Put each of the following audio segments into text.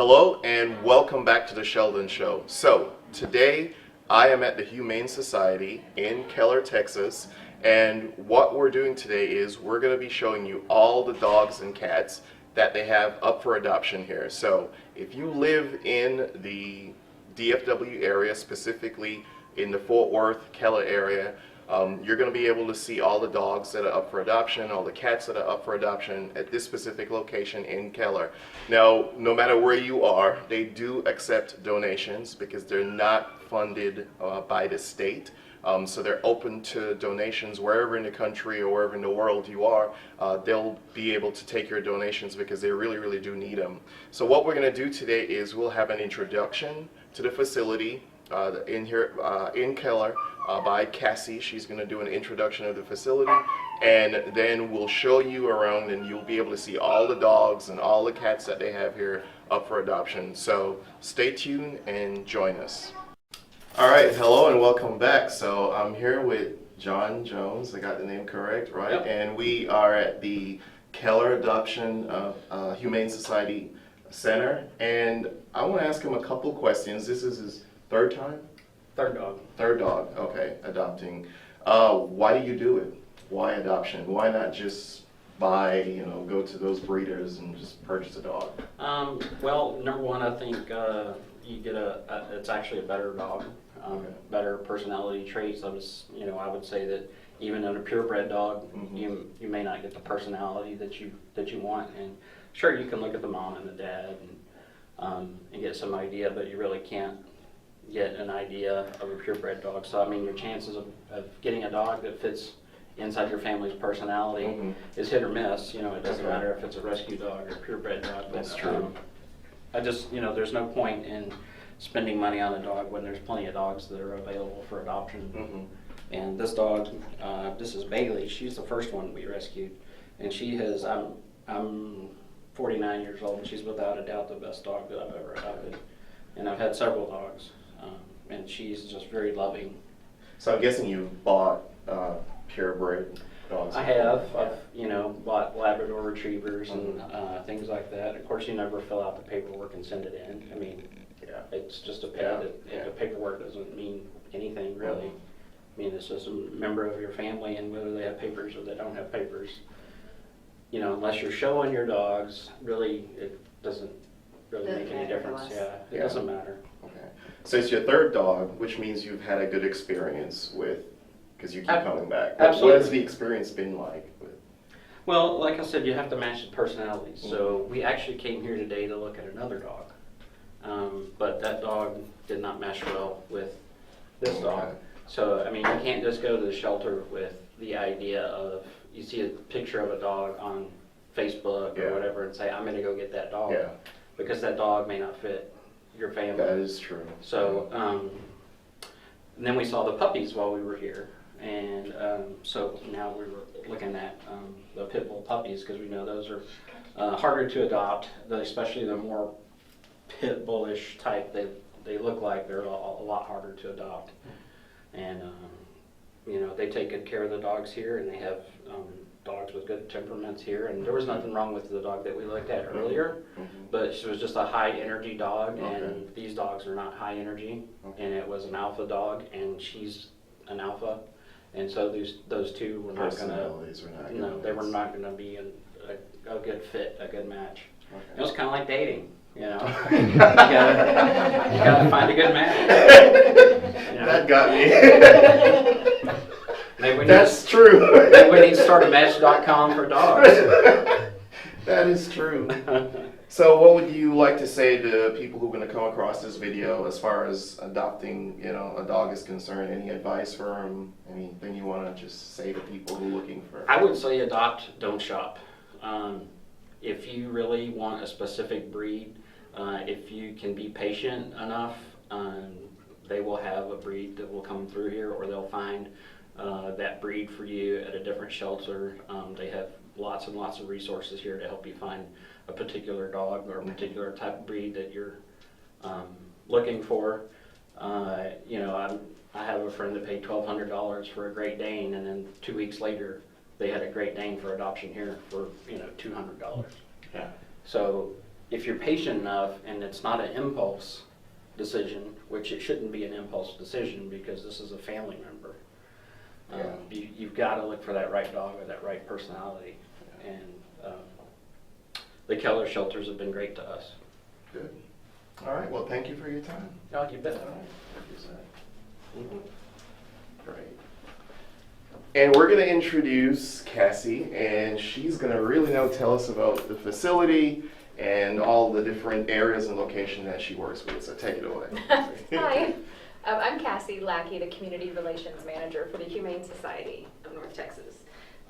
Hello and welcome back to the Sheldon Show. So today I am at the Humane Society in Keller, Texas, and what we're doing today is we're going to be showing you all the dogs and cats that they have up for adoption here. So if you live in the DFW area, specifically in the Fort Worth, Keller area, you're going to be able to see all the dogs that are up for adoption, all the cats that are up for adoption at this specific location in Keller. Now, no matter where you are, they do accept donations because they're not funded by the state. So they're open to donations wherever in the country or wherever in the world you are. They'll be able to take your donations because they really, really do need them. So what we're going to do today is we'll have an introduction to the facility in here in Keller by Cassie. She's going to do an introduction of the facility, and then we'll show you around and you'll be able to see all the dogs and all the cats that they have here up for adoption. So stay tuned and join us. All right, hello and welcome back. So I'm here with John Jones, I got the name correct, right? Yep. And we are at the Keller Adoption Humane Society Center, and I want to ask him a couple questions. This is his third time? Third dog. Third dog, okay, adopting. Why do you do it? Why adoption? Why not just buy, go to those breeders and just purchase a dog? Well, number one, I think you get it's actually a better dog, Okay. better personality traits. I would say that even in a purebred dog, Mhm. you may not get the personality that you want. And sure, you can look at the mom and the dad and get some idea, but you really can't get an idea of a purebred dog. So I mean, your chances of getting a dog that fits inside your family's personality Mhm. is hit or miss. It doesn't Okay. matter if it's a rescue dog or a purebred dog. But, That's true. I just, there's no point in spending money on a dog when there's plenty of dogs that are available for adoption. Mhm. And this dog, this is Bailey. She's the first one we rescued, and she has. I'm 49 years old, and she's without a doubt the best dog that I've ever adopted. And I've had several dogs, and she's just very loving. So I'm guessing you bought purebred dogs. I have. I've bought Labrador retrievers and things like that. Of course, you never fill out the paperwork and send it in. I mean, Yeah. it's just a pet. Yeah. The paperwork doesn't mean anything really. I mean, it's just a member of your family, and whether they have papers or they don't have papers, unless you're showing your dogs, really, it doesn't really Doesn't make any matter to difference. us. Yeah, it Yeah. doesn't matter. Okay. So it's your third dog, which means you've had a good experience because you keep coming back. Absolutely. What has the experience been like? Well, like I said, you have to match the personalities. So we actually came here today to look at another dog, but that dog did not mesh well with this dog. Okay. So, I mean, you can't just go to the shelter with the idea of, you see a picture of a dog on Facebook or Yeah. whatever and say, I'm going to go get that dog. Yeah. Because that dog may not fit your family. That is true. So, and then we saw the puppies while we were here. And so now we were looking at the pit bull puppies because we know those are harder to adopt, especially the more pit bullish type they look like. They're a lot harder to adopt. And, they take good care of the dogs here, and they have dogs with good temperaments here. And there was nothing wrong with the dog that we looked at earlier, but she was just a high energy dog, and these dogs are not high energy. And it was an alpha dog, and she's an alpha. And so those two were not going to, Personalities were not no, good they were ones. not going to be a good fit, a good match. Okay. It was kind of like dating, you gotta find a good match. That got me. Maybe we That's true. Maybe we need to start a Match.com for dogs. That is true. So what would you like to say to people who are going to come across this video as far as adopting, a dog is concerned? Any advice for them? Anything you want to just say to people who are looking for? I would say adopt, don't shop. If you really want a specific breed, if you can be patient enough, they will have a breed that will come through here, or they'll find that breed for you at a different shelter. They have lots and lots of resources here to help you find a particular dog or a particular type of breed that you're looking for. I have a friend that paid $1,200 for a Great Dane, and then 2 weeks later they had a Great Dane for adoption here for $200. Yeah. So if you're patient enough and it's not an impulse decision, which it shouldn't be an impulse decision because this is a family member, you've got to look for that right dog with that right personality. And the Keller shelters have been great to us. Good. All right. Well, thank you for your time. Oh, you bet. Great. And we're going to introduce Cassie, and she's going to really now tell us about the facility and all the different areas and location that she works with. So take it away. Hi, I'm Cassie Lackey, the Community Relations Manager for the Humane Society of North Texas.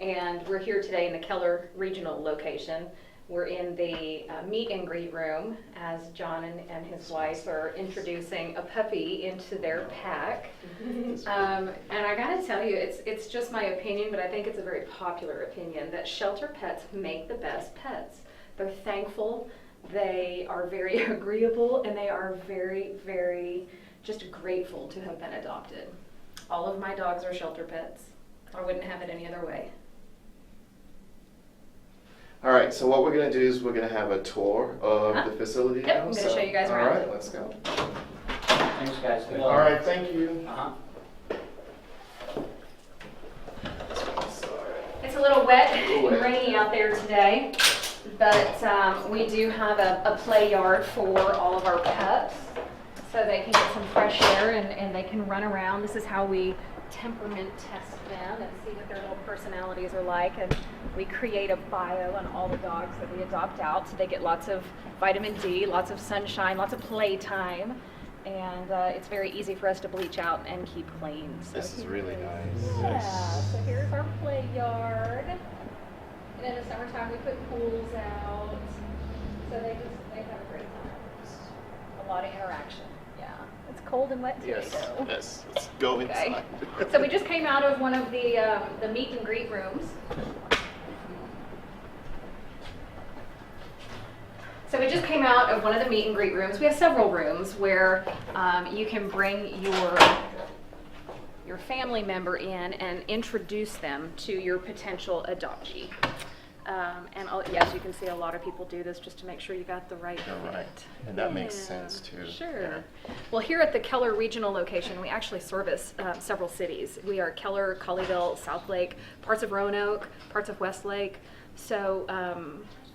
And we're here today in the Keller Regional location. We're in the meet and greet room as John and his wife are introducing a puppy into their pack. And I gotta tell you, it's just my opinion, but I think it's a very popular opinion that shelter pets make the best pets. They're thankful, they are very agreeable, and they are very, very just grateful to have been adopted. All of my dogs are shelter pets. I wouldn't have it any other way. All right, so what we're going to do is we're going to have a tour of the facility Yep, now. I'm gonna show you guys around. All right, let's go. Thanks, guys. Good luck. All right, thank you. It's a little wet and rainy out there today, but we do have a play yard for all of our pets so they can get some fresh air and they can run around. This is how we temperament test them and see what their little personalities are like, and we create a bio on all the dogs that we adopt out so they get lots of vitamin D, lots of sunshine, lots of play time, and it's very easy for us to bleach out and keep clean. So This is really nice. yeah, so here's our play yard. And in the summertime we put pools out. So they have a great time. A lot of interaction. Yeah. It's cold and wet today though. Yes, let's go inside. So we just came out of one of the meet and greet rooms. So we just came out of one of the meet and greet rooms. We have several rooms where you can bring your family member in and introduce them to your potential adoptee. Yes, you can see a lot of people do this just to make sure you got the right fit. And that makes sense too. Sure. Yeah. Well, here at the Keller Regional location, we actually service several cities. We are Keller, Colleyville, Southlake, parts of Roanoke, parts of Westlake. So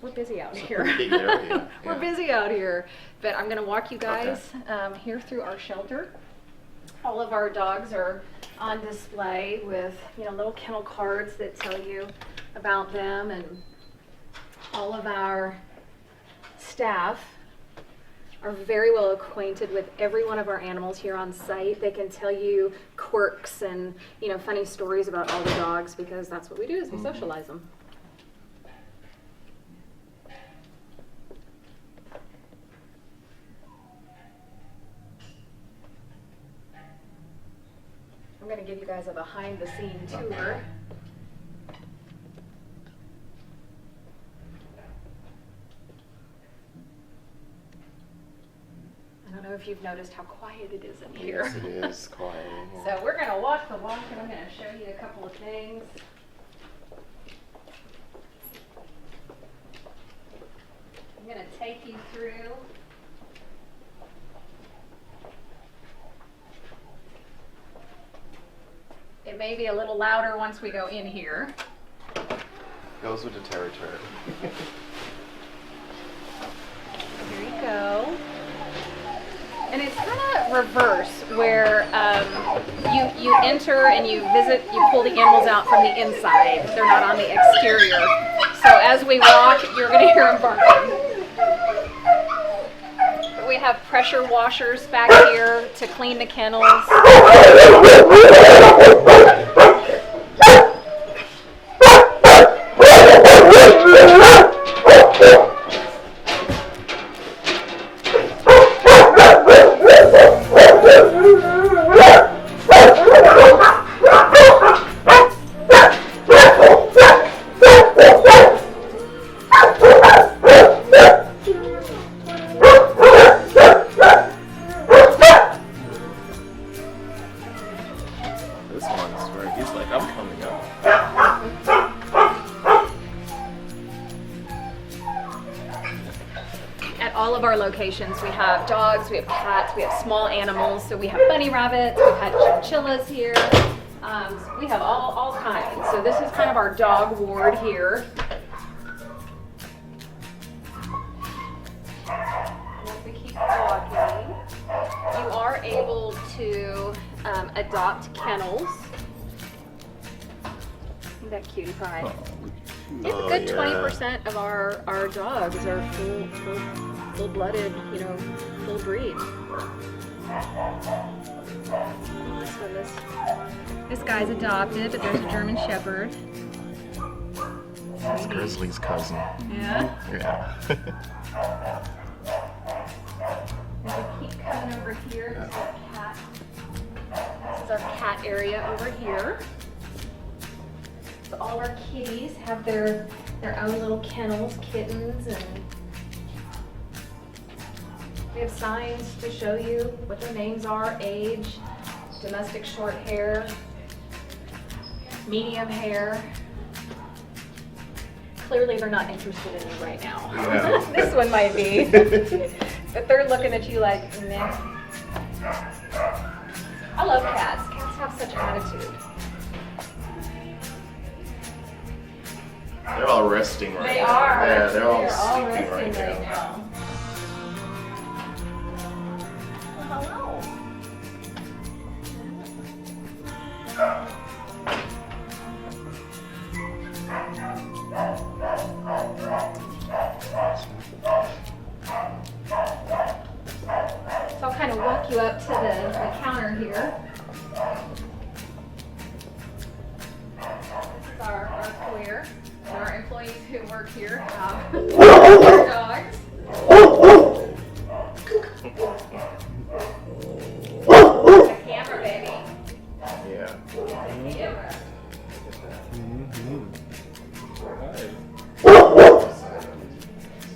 we're busy out here. Big area. We're Yeah. busy out here. But I'm going to walk you guys here through our shelter. All of our dogs are on display with, little kennel cards that tell you about them, and all of our staff are very well acquainted with every one of our animals here on site. They can tell you quirks and, funny stories about all the dogs because that's what we do is we socialize them. I'm going to give you guys a behind-the-scene tour. I don't know if you've noticed how quiet it is in here. Yes, it is quiet in here. So we're going to walk the walk, and I'm going to show you a couple of things. I'm going to take you through It may be a little louder once we go in here. Goes with the territory. Here you go. And it's kind of reverse, where you enter and you visit, you pull the animals out from the inside. They're not on the exterior. So as we walk, you're going to hear them barking. But we have pressure washers back here to clean the kennels. This one all of our locations. We have dogs, we have cats, we have small animals. So we have bunny rabbits, we've had chinchillas here. So we have all kinds. So this is kind of our dog ward here. And as we keep walking, you are able to adopt kennels. Isn't that cutie pie? It's a good 20% of our dogs are full-blooded, you know, full breed. This guy's adopted, but there's a German Shepherd. That's Grizzly's cousin. Yeah. Yeah. As we keep coming over here, this is our cat. This is our cat area over here. So all our kitties have their own little kennels, kittens, and we have signs to show you what their names are, age, domestic short hair, medium hair. Clearly they're not interested in you right now. No. This one might be. But they're looking at you like, meh. I love cats. Cats have such attitude. They're all resting right They now. are. Yeah, they're all resting sleeping right right now. now. Well, hello. So I'll kind of walk you up to the counter here. This is our foyer. And our employees who work here have their dogs. The camera, baby. Yeah. The camera.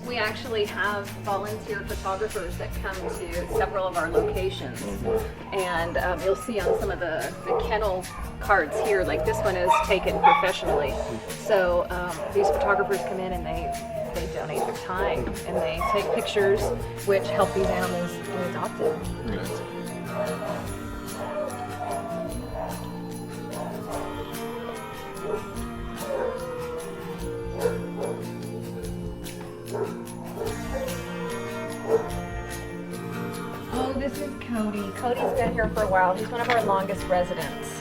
We actually have volunteer photographers that come to several of our locations. And you'll see on some of the kennel cards here, like this one is taken professionally. So these photographers come in and they donate their time and they take pictures which help these animals get adopted. Oh, this is Cody. Cody's been here for a while. He's one of our longest residents.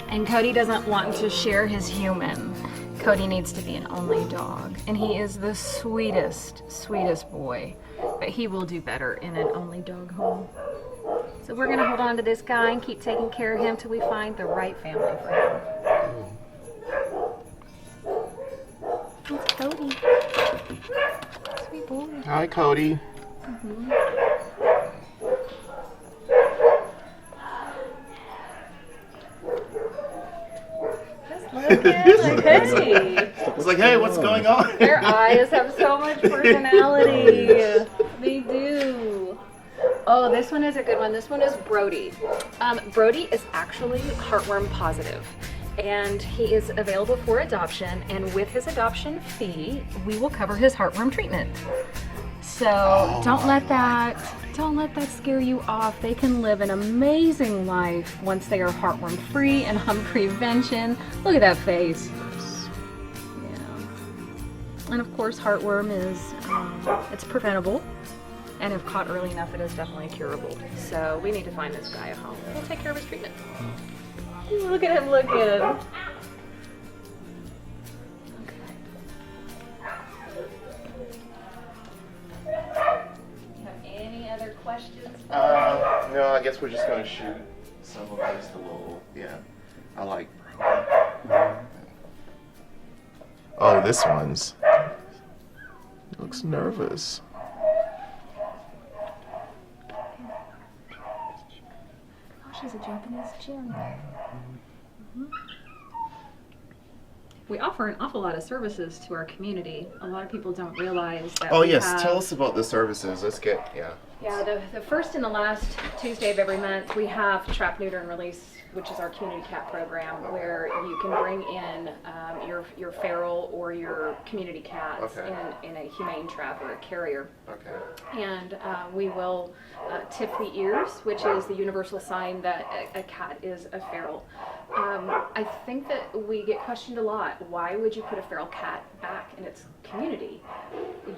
And Cody doesn't want to share his human. Cody needs to be an only dog. And he is the sweetest, sweetest boy. But he will do better in an only dog home. So we're going to hold on to this guy and keep taking care of him till we find the right family for him. It's Cody. Sweet boy. Hi, Cody. Just look at Cody. It's like, hey, what's going on? Their eyes have so much personality. They do. Oh, this one is a good one. This one is Brody. Brody is actually heartworm positive. And he is available for adoption. And with his adoption fee, we will cover his heartworm treatment. So don't let that scare you off. They can live an amazing life once they are heartworm free and on prevention. Look at that face. Yeah. And of course, heartworm is it's preventable, and if caught early enough, it is definitely curable. So we need to find this guy a home. We'll take care of his treatment. Look at him looking. Questions? No, I guess we're just gonna shoot some of this, the little, yeah. I like Brody. Oh, this one's, he looks nervous. Oh, she's a Japanese gym. We offer an awful lot of services to our community. A lot of people don't realize that Oh we yes, have, tell us about the services. Let's get Yeah, the first and the last Tuesday of every month, we have Trap, Neuter, and Release, which is our community cat program, where you can bring in your feral or your community cats Okay. in a humane trap or a carrier. Okay. And we will tip the ears, which is the universal sign that a cat is a feral. I think that we get questioned a lot. Why would you put a feral cat back in its community?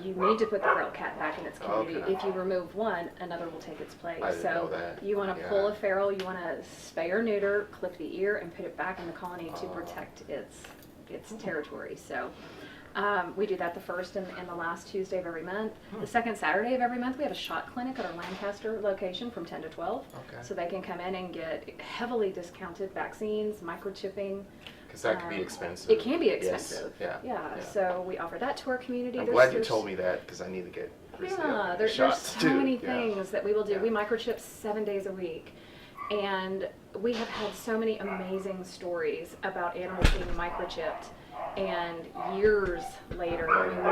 You need to put the feral cat back in its community. Okay. If you remove one, another will take its place. I didn't know that. You want to Yeah. pull a feral, you want to spay or neuter, clip the ear, and put it back in the colony to protect its territory. So we do that the first and the last Tuesday of every month. The second Saturday of every month, we have a shot clinic at our Lancaster location from 10 to 12. Okay. So they can come in and get heavily discounted vaccines, microchipping. Because that can be expensive. It can be Yes. expensive. Yeah. So we offer that to our community. I'm There's- glad you there's- told me that because I need to get Yeah, there's shots so too. many Yeah. things that we will do. Yeah. We microchip 7 days a week. And we have had so many amazing stories about animals being microchipped. And years later,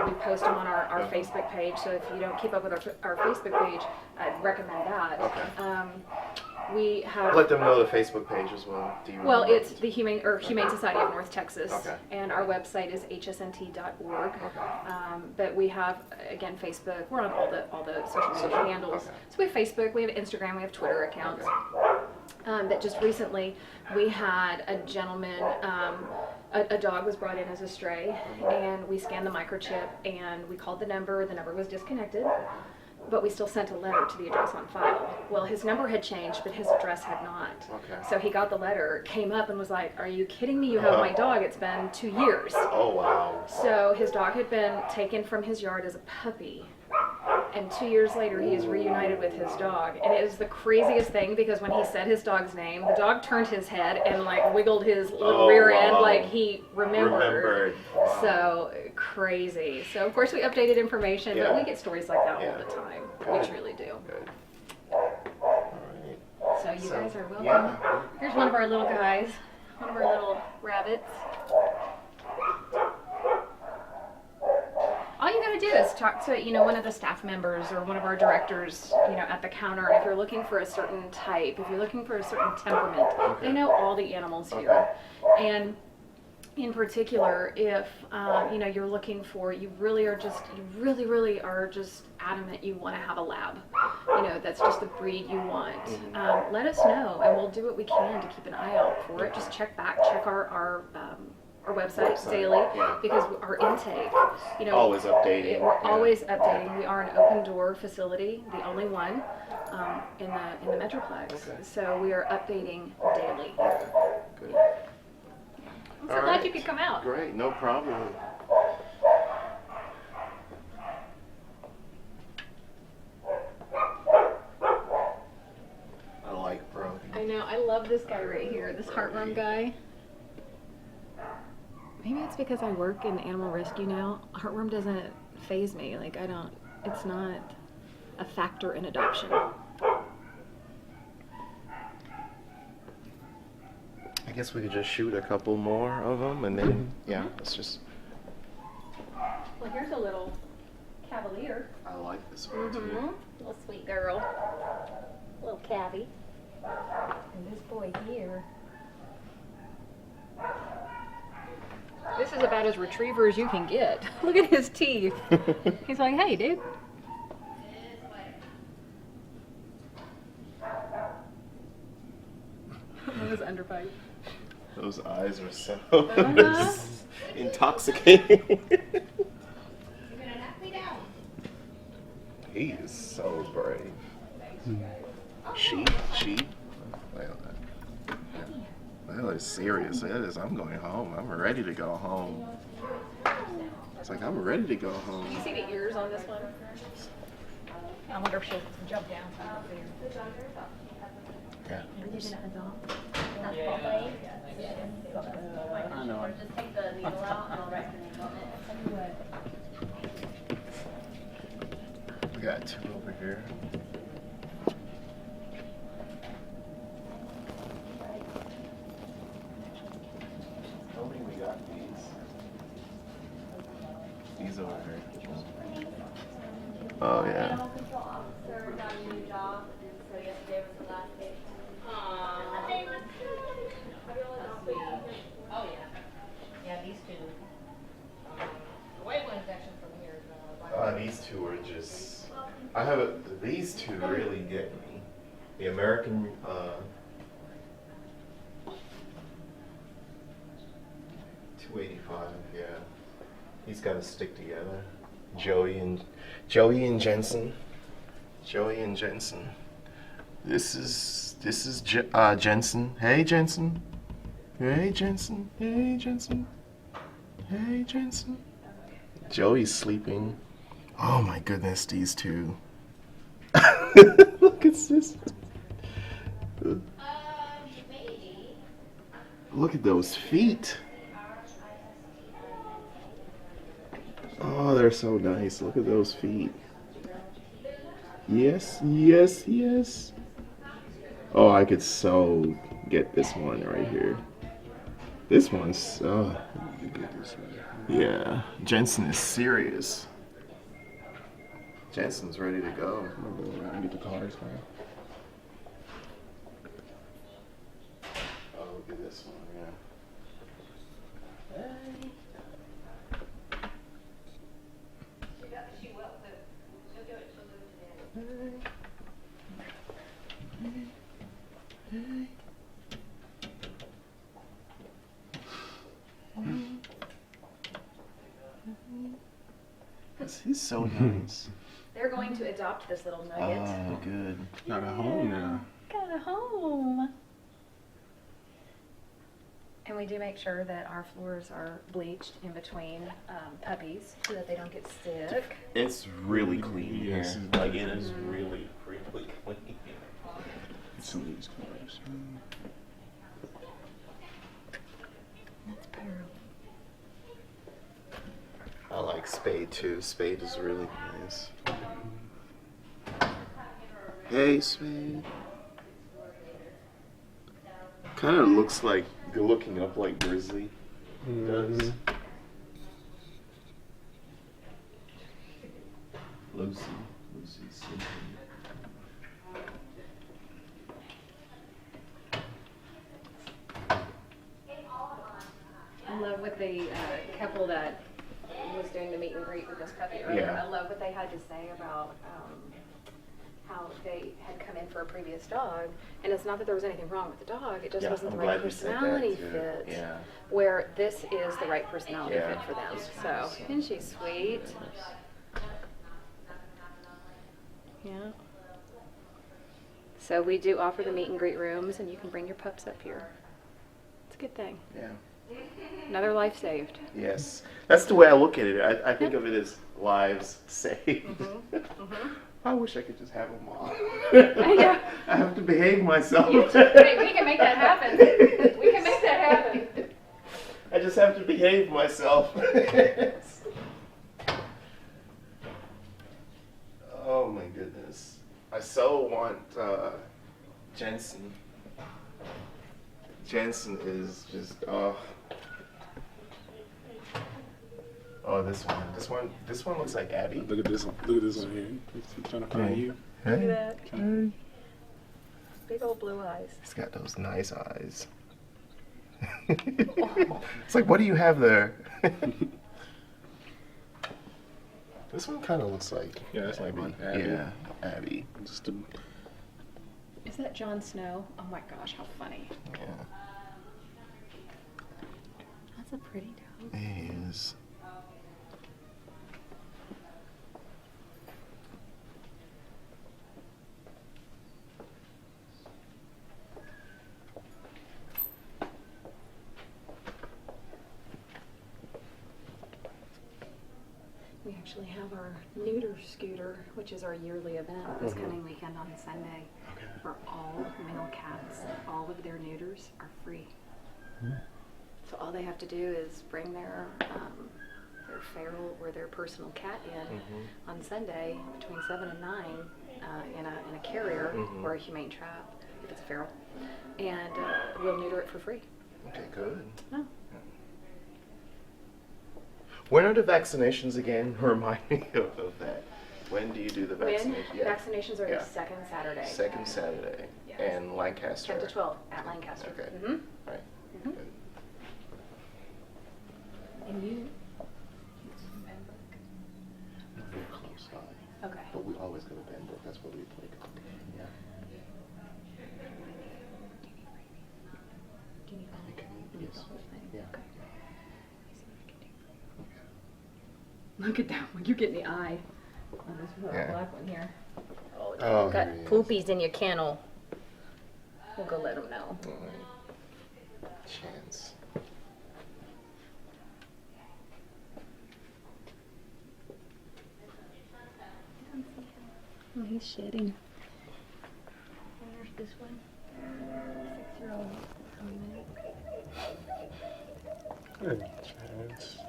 we post them on our Facebook page. So if you don't keep up with our Facebook page, I'd recommend that. Okay. We have. Let them know the Facebook page as well. Do you Well, remember? it's the Humane Society of North Texas, Okay. and our website is hsnt.org. Okay. But we have, again, Facebook. We're on all the social media handles. Okay. So we have Facebook, we have Instagram, we have Twitter accounts. Okay. That just recently we had a gentleman. A dog was brought in as a stray, and we scanned the microchip, and we called the number. The number was disconnected, but we still sent a letter to the address on file. Well, his number had changed, but his address had not. Okay. So he got the letter, came up, and was like, "Are you kidding me? You have my dog. It's been 2 years." Oh wow. So his dog had been taken from his yard as a puppy. And 2 years later, he is reunited with his dog. And it is the craziest thing because when he said his dog's name, the dog turned his head and like wiggled his little rear end wow. like he remembered. Wow. So crazy. So of course we updated information, Yeah. but we get stories like that Yeah. all the time. Good. We truly do. Good. All right. So you guys are welcome. Yeah. Here's one of our little guys, one of our little rabbits. All you gotta do is talk to, one of the staff members or one of our directors, at the counter. If you're looking for a certain type, if you're looking for a certain temperament, they know all the animals here. And in particular, if, you're looking for, you really are just adamant you want to have a lab, that's just the breed you want. Let us know and we'll do what we can to keep an eye out for it. Just check our website daily because our intake, Always updating. we're always updating. We are an open door facility, the only one in the Metroplex. Okay. So we are updating daily. Good. I'm so All glad right. you could come out. Great, no problem. I like Brody. I know. I love this guy right here, this heartworm guy. Maybe it's because I work in animal rescue now. Heartworm doesn't faze me. It's not a factor in adoption. I guess we could just shoot a couple more of them and then, it's just. Well, here's a little cavalier. I like this one too. Little sweet girl. Little cavy. And this boy here. This is about as retriever as you can get. Look at his teeth. He's like, hey, dude. Those underbite. Those eyes are so Uh-huh. intoxicating. He is so brave. Sheep. That is serious. That is. I'm going home. I'm ready to go home. It's like I'm ready to go home. Do you see the ears on this one? I wonder if she'll jump down. Yeah. Are you gonna adopt? I know. Just take the needle out and I'll write the name on it. We got two over here. Tell me we got these. these two really get me. The American, 285, yeah. He's got to stick together. Joey and Jensen. Joey and Jensen. This is Jensen. Hey Jensen. Hey Jensen. Hey Jensen. Hey Jensen. Joey's sleeping. Oh my goodness, these two. Look at this. Look at those feet. Oh, they're so nice. Look at those feet. Yes, yes, yes. Oh, I could so get this one right here. This one's, yeah. Jensen is serious. Jensen's ready to go. I'm gonna go around and get the cars, man. Oh, look at this one, yeah. Hey. She will, but she'll do it. She'll do it today. Yes, he's so nice. They're going to adopt this little nugget. Oh, good. Got a home now. Got a home. And we do make sure that our floors are bleached in between puppies so that they don't get sick. It's really clean here. Yes. Like, it is really, really clean. Some of these cars. That's Pearl. I like Spade too. Spade is really nice. Hey, Spade. Kind of looks like you're looking up like Grizzly does. Lucy's sleeping. I love what the couple that was doing the meet and greet with this puppy earlier. Yeah. I love what they had to say about how they had come in for a previous dog. And it's not that there was anything wrong with the dog, it just Yeah, wasn't I'm the right glad you said that, personality too. fit. Yeah. Where this is the right personality Yeah. fit for them. So, isn't she sweet? Yeah. So we do offer the meet and greet rooms, and you can bring your pups up here. It's a good thing. Yeah. Another life saved. Yes. That's the way I look at it. I think of it as lives saved. I wish I could just have them all. Yeah. I have to behave myself. Hey, we can make that happen. We can make that happen. I just have to behave myself. Oh my goodness. I so want Jensen. Jensen is just, oh, this one looks like Abby. Look at this one. Look at this one here. He's trying to find you. Look at that. Big old blue eyes. He's got those nice eyes. It's like, what do you have there? This one kind of looks like Yeah, that's like Abby. mine. Abby. Yeah, Abby. Just a, Is that Jon Snow? Oh my gosh, how funny. Yeah, That's a pretty dog. he is. We actually have our neuter scooter, which is our yearly event this coming weekend on Sunday. For all male cats, all of their neuters are free. So all they have to do is bring their feral or their personal cat in on Sunday between 7 and 9 in a carrier or a humane trap if it's feral, and we'll neuter it for free. Okay, good. No. When are the vaccinations again? Remind me of that. When do you do the When vaccination? vaccinations are Yeah. the second Saturday. Second Saturday. Yes. And Lancaster. 10 to 12 at Lancaster. Okay. Mhm. Right. Mhm. Good. And you? We're close by, Okay. but we always go to Benbrook. That's what we played. Yeah. Yes. Yeah. Look at that one. You're getting the eye. Oh, this Yeah. black one here. Oh, Oh, you got here he is. poopies in your kennel. We'll go let them know. Chance. Oh, he's shedding. There's this one. 6-year-old.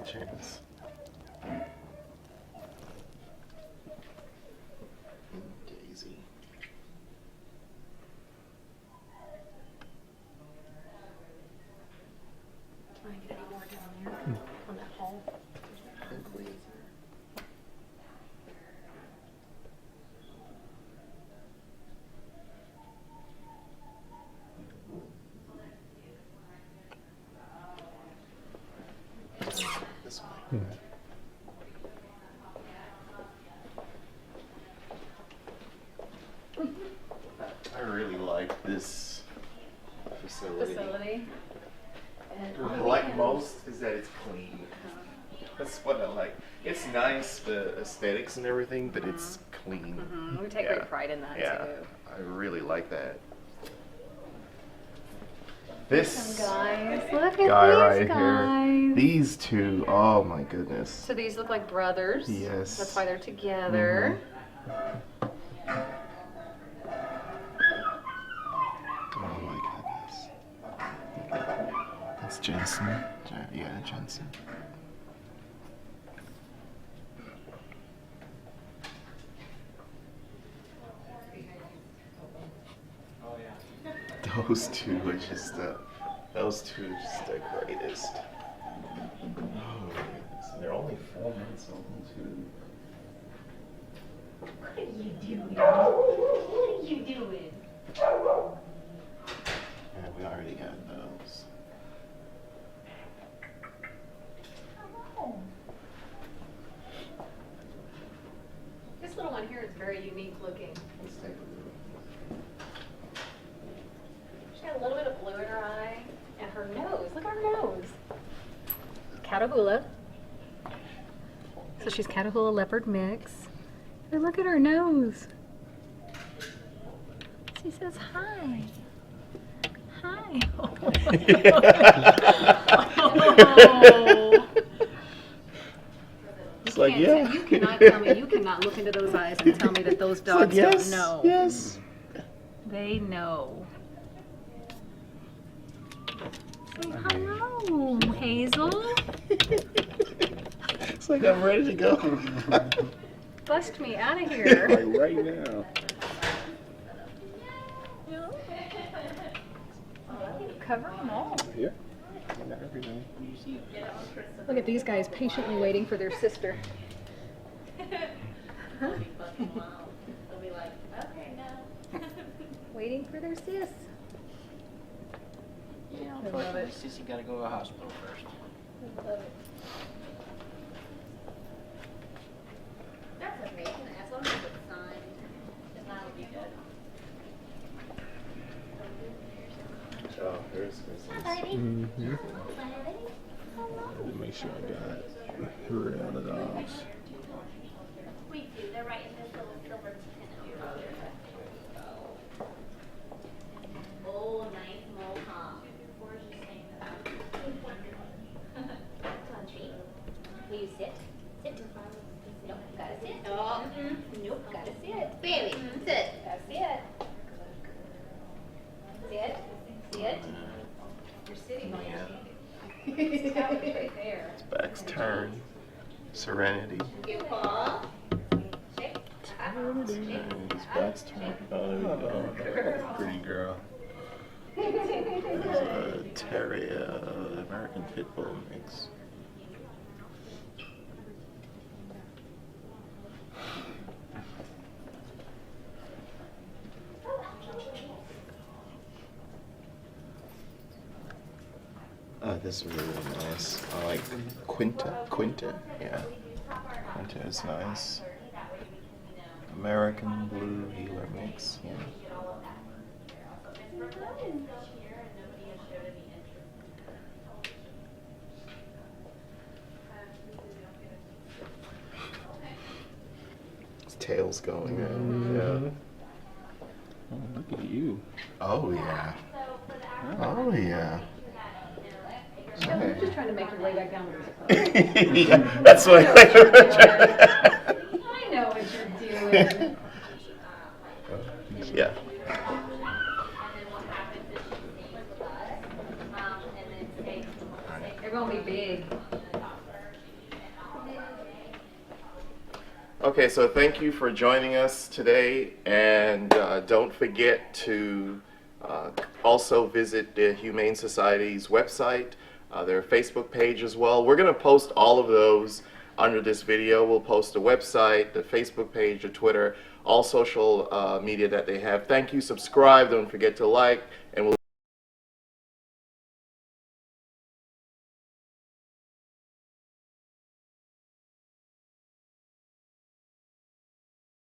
Chance. Daisy. Can I get any more down there on that hall? I think we. This one. I really like this facility. And What I like most is that it's clean. That's what I like. It's nice, the aesthetics and everything, but it's clean. we take Yeah. great pride in that Yeah, too. I really like that. This Guys, look at guy these right guys. here. These two, oh my goodness. So these look like brothers. Yes. That's why they're together. Oh my goodness. That's Jensen. Yeah, Jensen. Those two are just the greatest. Oh my goodness. They're only 4 months old too. What are you doing? What are you doing? Yeah, we already got those. This little one here is very unique looking. Let's take a look. She's got a little bit of blue in her eye and her nose. Look at her nose. Catahoula. So she's Catahoula leopard mix. And look at her nose. She says hi. Hi. Oh. It's like, Can't yeah. say- You cannot tell me. You cannot look into those eyes and tell me that those It's like, dogs yes, don't know. yes. They know. Say hello, Hazel. It's like I'm ready to go. Bust me out of here. Like right now. Cover them all. Yeah. Not everything. Look at these guys patiently waiting for their sister. Waiting for their sis. Yeah, I love it. Sissy gotta go to the hospital first. I love it. That's okay, as long as it's signed, then that'll be good. Oh, here's Hi, baby. Mm-hmm. Hello. Make sure I got real of dogs. We do, they're right in this little silver tin. Oh, nice mohawk. Gorgeous thing. Come on, treat. Will you sit? Sit. Nope, gotta sit. Oh, nope, gotta sit. Baby, sit. Gotta sit. Sit. Sit. You're sitting on your right there. back's turned. Serenity. Give paw. Shake. His back's turned. Oh, there we go. Pretty girl. There's a Terrier American Pit Bull mix. This is really nice. I like Quinta. Yeah. Quinta is nice. American Blue Healer Mix. Yeah. His tail's going in. Yeah. Oh, look at you. Oh yeah. Oh yeah. We're just trying to make your way back down to the club. Yeah, that's what. I know what you're doing. Yeah. They're gonna be big. Okay, so thank you for joining us today, and don't forget to also visit the Humane Society's website, their Facebook page as well. We're going to post all of those under this video. We'll post the website, the Facebook page, the Twitter, all social media that they have. Thank you, subscribe, don't forget to like, and we'll